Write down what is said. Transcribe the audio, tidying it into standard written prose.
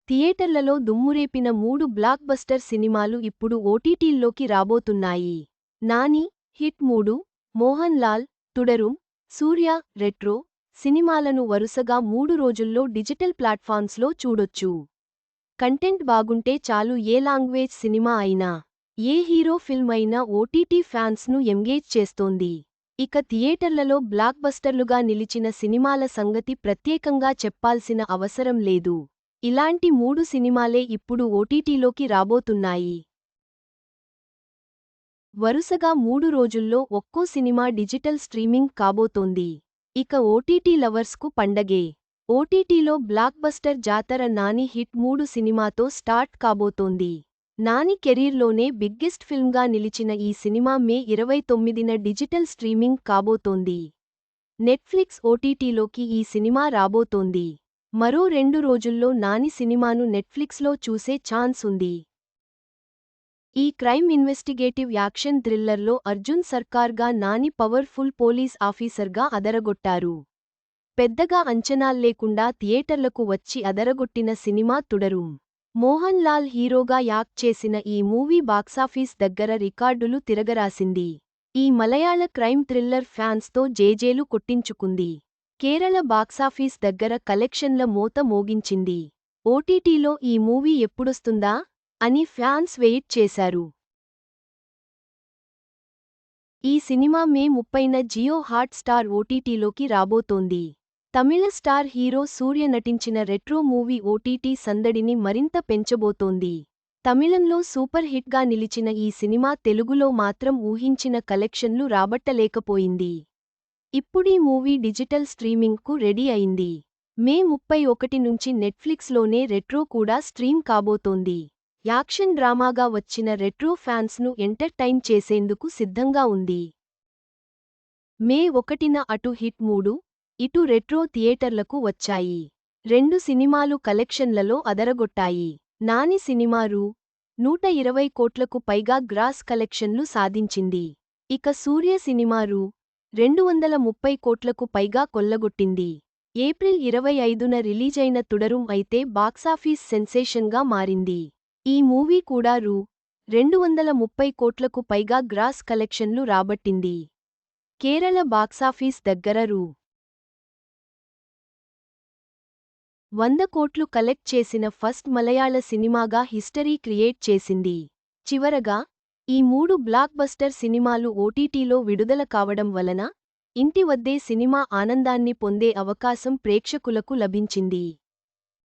థియేటర్లలో దుమ్మురేపిన 3 block buster సినిమాలు ఇప్పుడు ఓటీటీల్లోకి రాబోతున్నాయి. నాని, హిట్ 3, మోహన్ లాల్, తుడరుం, సూర్య, రెట్రో సినిమాలను వరుసగా 3 రోజుల్లో డిజిటల్ ప్లాట్ఫామ్స్లో చూడొచ్చు. కంటెంట్ బాగుంటే చాలు, ఏ లాంగ్వేజ్ సినిమా అయినా, ఏ హీరో ఫిల్మ్ అయినా ఓటీటీ ఫ్యాన్స్ను ఎంగేజ్ చేస్తోంది. ఇక థియేటర్లలో బ్లాక్ బస్టర్లుగా నిలిచిన సినిమాల సంగతి ప్రత్యేకంగా చెప్పాల్సిన అవసరం లేదు. ఇలాంటి 3 సినిమాలే ఇప్పుడు ఓటీటీలోకి రాబోతున్నాయి. వరుసగా 3 రోజుల్లో ఒక్కో సినిమా డిజిటల్ స్ట్రీమింగ్ కాబోతోంది. ఇక ఓటీటీ లవర్స్కు పండగే. ఓటీటీలో బ్లాక్ బస్టర్ జాతర నాని హిట్ 3 సినిమాతో స్టార్ట్ కాబోతోంది. నాని కెరీర్లోనే బిగ్గెస్ట్ ఫిల్మ్గా నిలిచిన ఈ సినిమా మే 29న డిజిటల్ స్ట్రీమింగ్ కాబోతోంది. నెట్ఫ్లిక్స్ ఓటీటీలోకి ఈ సినిమా రాబోతోంది. మరో 2 రోజుల్లో నాని సినిమాను నెట్ఫ్లిక్స్లో చూసే ఛాన్స్ ఉంది. ఈ క్రైమ్ ఇన్వెస్టిగేటివ్ యాక్షన్ థ్రిల్లర్లో అర్జున్ సర్కార్గా నాని పవర్ఫుల్ పోలీస్ ఆఫీసర్గా అదరగొట్టారు. పెద్దగా అంచనాల్లేకుండా థియేటర్లకు వచ్చి అదరగొట్టిన సినిమా తుడరుం. మోహన్ లాల్ హీరోగా యాక్ట్ చేసిన ఈ మూవీ బాక్సాఫీస్ దగ్గర రికార్డులు తిరగరాసింది. ఈ మలయాళ క్రైమ్ థ్రిల్లర్ ఫ్యాన్స్తో జేజేలు కొట్టించుకుంది. కేరళ బాక్సాఫీస్ దగ్గర కలెక్షన్ల మోత మోగించింది. ఓటీటీలో ఈ మూవీ ఎప్పుడొస్తుందా అని ఫ్యాన్స్ వెయిట్ చేశారు. ఈ సినిమా మే 30న జియో హాట్ స్టార్ ఓటీటీలోకి రాబోతోంది. తమిళ స్టార్ హీరో సూర్య నటించిన రెట్రో మూవీ ఓటీటీ సందడిని మరింత పెంచబోతోంది. తమిళంలో సూపర్ హిట్గా నిలిచిన ఈ సినిమా తెలుగులో మాత్రం ఊహించిన కలెక్షన్లు రాబట్టలేకపోయింది. ఇప్పుడీ మూవీ డిజిటల్ స్ట్రీమింగ్కు రెడీ అయింది. మే 31 నుంచి నెట్ఫ్లిక్స్లోనే రెట్రో కూడా స్ట్రీమ్ కాబోతోంది. యాక్షన్ డ్రామాగా వచ్చిన రెట్రో ఫ్యాన్స్ను ఎంటర్టైన్ చేసేందుకు సిద్ధంగా ఉంది. మే 1న అటు హిట్ 3, ఇటు రెట్రో థియేటర్లకు వచ్చాయి. 2 సినిమాలు కలెక్షన్లలో అదరగొట్టాయి. నాని సినిమా రూ. 120 కోట్లకు పైగా గ్రాస్ కలెక్షన్లు సాధించింది. ఇక సూర్య సినిమా రూ. 230 కోట్లకు పైగా కొల్లగొట్టింది. ఏప్రిల్ 25న రిలీజైన తుడరుం అయితే బాక్సాఫీస్ సెన్సేషన్గా మారింది. ఈ మూవీ కూడా రూ. 230 కోట్లకు పైగా గ్రాస్ కలెక్షన్లు రాబట్టింది. కేరళ బాక్సాఫీస్ దగ్గర రూ. 100 కోట్లు కలెక్ట్ చేసిన ఫస్ట్ మలయాళ సినిమాగా హిస్టరీ క్రియేట్ చేసింది. చివరగా ఈ 3 బ్లాక్ బస్టర్ సినిమాలు ఓటీటీలో విడుదల కావడం వలన ఇంటి వద్దే సినిమా ఆనందాన్ని పొందే అవకాశం ప్రేక్షకులకు లభించింది.